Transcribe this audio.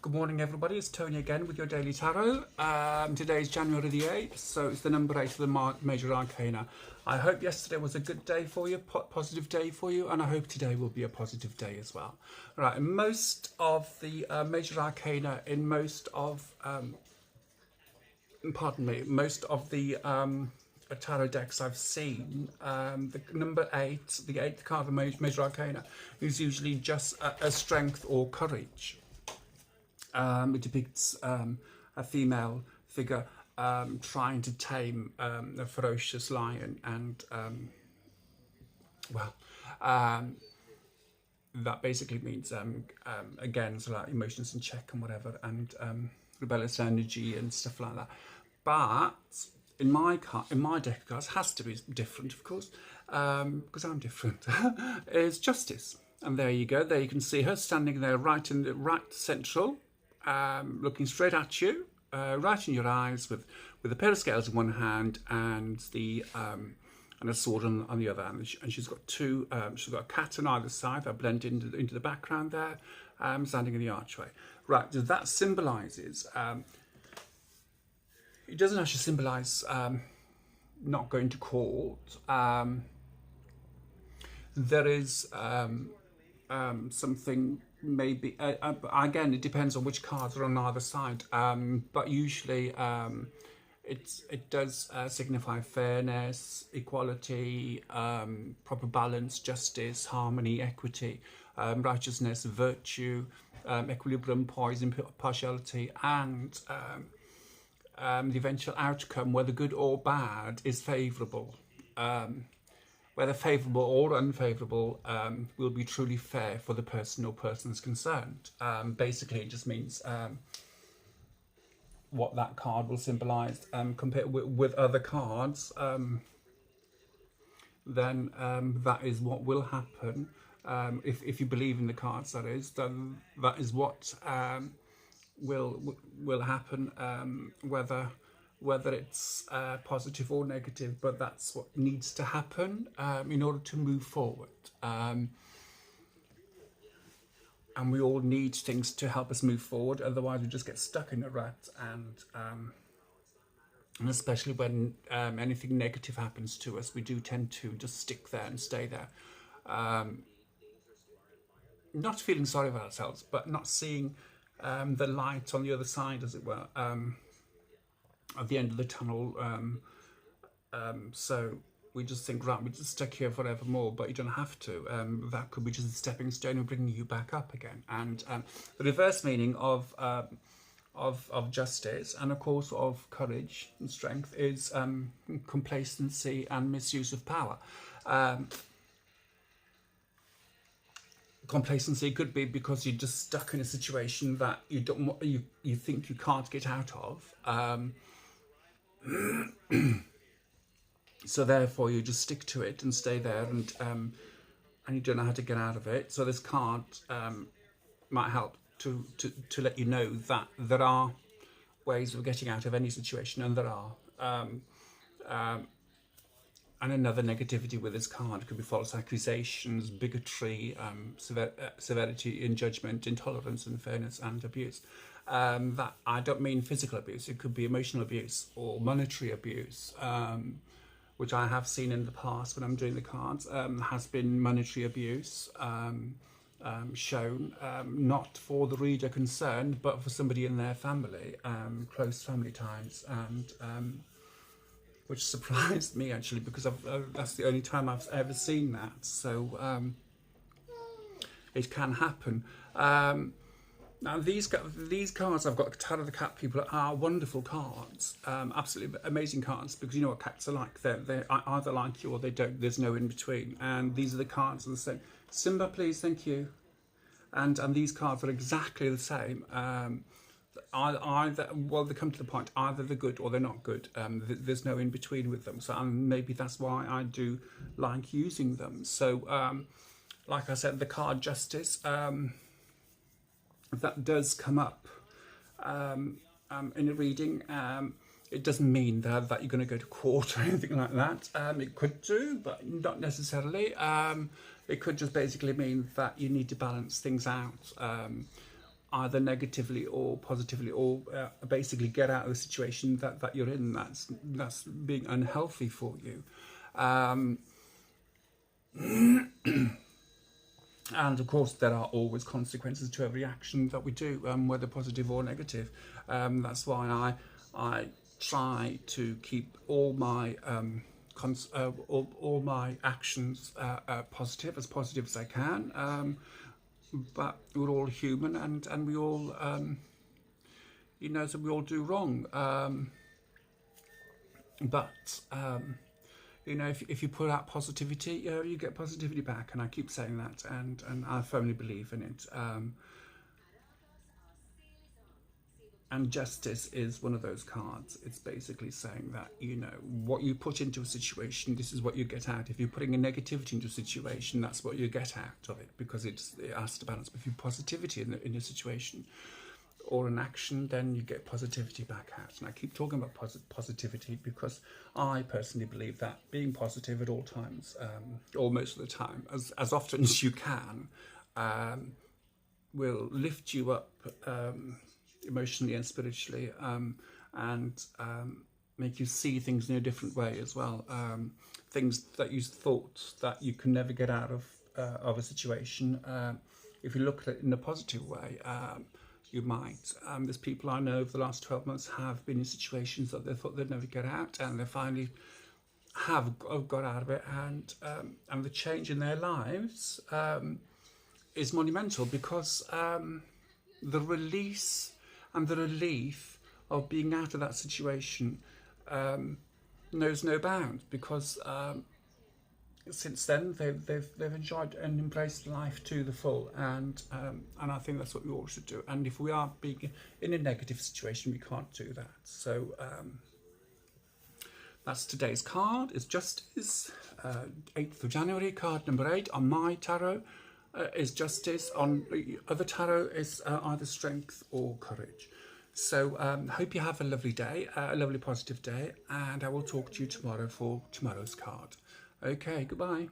Good morning, everybody. It's Tony again with your Daily Tarot. Today is January the 8th, so it's the number 8 of the Major Arcana. I hope yesterday was a good day for you, positive day for you, and I hope today will be a positive day as well. Right, in most of the Major Arcana, in most of, most of the tarot decks I've seen, the number 8, the 8th card of Major Arcana, is usually just a strength or courage. It depicts a female figure trying to tame a ferocious lion, and that basically means again, so like emotions in check and whatever, and rebellious energy and stuff like that. But in my deck of cards, has to be different, of course, because I'm different. Is justice, and there you go. There you can see her standing there, right in the right central. Looking straight at you, right in your eyes, with a pair of scales in one hand and and a sword on the other hand. And she's got she's got a cat on either side that blend into the background there, standing in the archway. Right, so that symbolises. It doesn't actually symbolise not going to court. There is something. Maybe again, it depends on which cards are on either side, but usually it does signify fairness, equality, proper balance, justice, harmony, equity, righteousness, virtue, equilibrium, poise, impartiality, and the eventual outcome, whether good or bad, is favourable. Whether favourable or unfavourable, will be truly fair for the person or persons concerned. Basically, it just means what that card will symbolise compared with other cards. Then that is what will happen. If you believe in the cards, that is, then that is what will happen. Whether it's positive or negative, but that's what needs to happen in order to move forward. And we all need things to help us move forward, otherwise we just get stuck in a rut, and especially when anything negative happens to us, we do tend to just stick there and stay there. Not feeling sorry for ourselves, but not seeing the light on the other side, as it were. At the end of the tunnel, so we just think, right, we're just stuck here forevermore, but you don't have to. That could be just a stepping stone and bringing you back up again. And the reverse meaning of justice, and of course of courage and strength, is complacency and misuse of power. Complacency could be because you're just stuck in a situation that you think you can't get out of. So therefore you just stick to it and stay there, and you don't know how to get out of it. So this card might help to let you know that there are ways of getting out of any situation, and there are. And another negativity with this card could be false accusations, bigotry, severity in judgment, intolerance, unfairness, and abuse. That I don't mean physical abuse. It could be emotional abuse or monetary abuse, which I have seen in the past when I'm doing the cards. Has been monetary abuse shown, not for the reader concerned, but for somebody in their family, close family ties, and which surprised me actually, because that's the only time I've ever seen that. So it can happen. Now these cards I've got, Tarot of the Cat people, are wonderful cards, absolutely amazing cards, because you know what cats are like. They either like you or they don't. There's no in between. And these are the cards that say, Simba, please, thank you. And these cards are exactly the same. Either, well, they come to the point, either they're good or they're not good. There's no in between with them. So maybe that's why I do like using them. So like I said, the card Justice, that does come up in a reading. It doesn't mean that you're going to go to court or anything like that. It could do, but not necessarily. It could just basically mean that you need to balance things out. either negatively or positively, or basically get out of the situation that you're in. That's being unhealthy for you. And of course, there are always consequences to every action that we do, whether positive or negative. That's why I try to keep all my all my actions positive as I can. But we're all human, and we all, so we all do wrong. If you put out positivity, you get positivity back, and I keep saying that, and I firmly believe in it. And justice is one of those cards. It's basically saying that, what you put into a situation, this is what you get out. If you're putting a negativity into a situation, that's what you get out of it, because it has to balance. But if you positivity in a situation or an action, then you get positivity back out. And I keep talking about positivity because I personally believe that being positive at all times, or most of the time, as often as you can, will lift you up emotionally and spiritually, and make you see things in a different way as well. Things that you thought that you can never get out of a situation, if you look at it in a positive way, you might. There's people I know over the last 12 months have been in situations that they thought they'd never get out, and they finally have got out of it, and the change in their lives is monumental, because the release and the relief of being out of that situation knows no bounds, because since then they've enjoyed and embraced life to the full, and I think that's what we all should do. And if we are being in a negative situation, we can't do that. So that's today's card. It's Justice, 8th of January, card number 8 on my tarot. Is Justice. On the other tarot is either Strength or Courage. So hope you have a lovely day, a lovely positive day, and I will talk to you tomorrow for tomorrow's card. Okay, goodbye.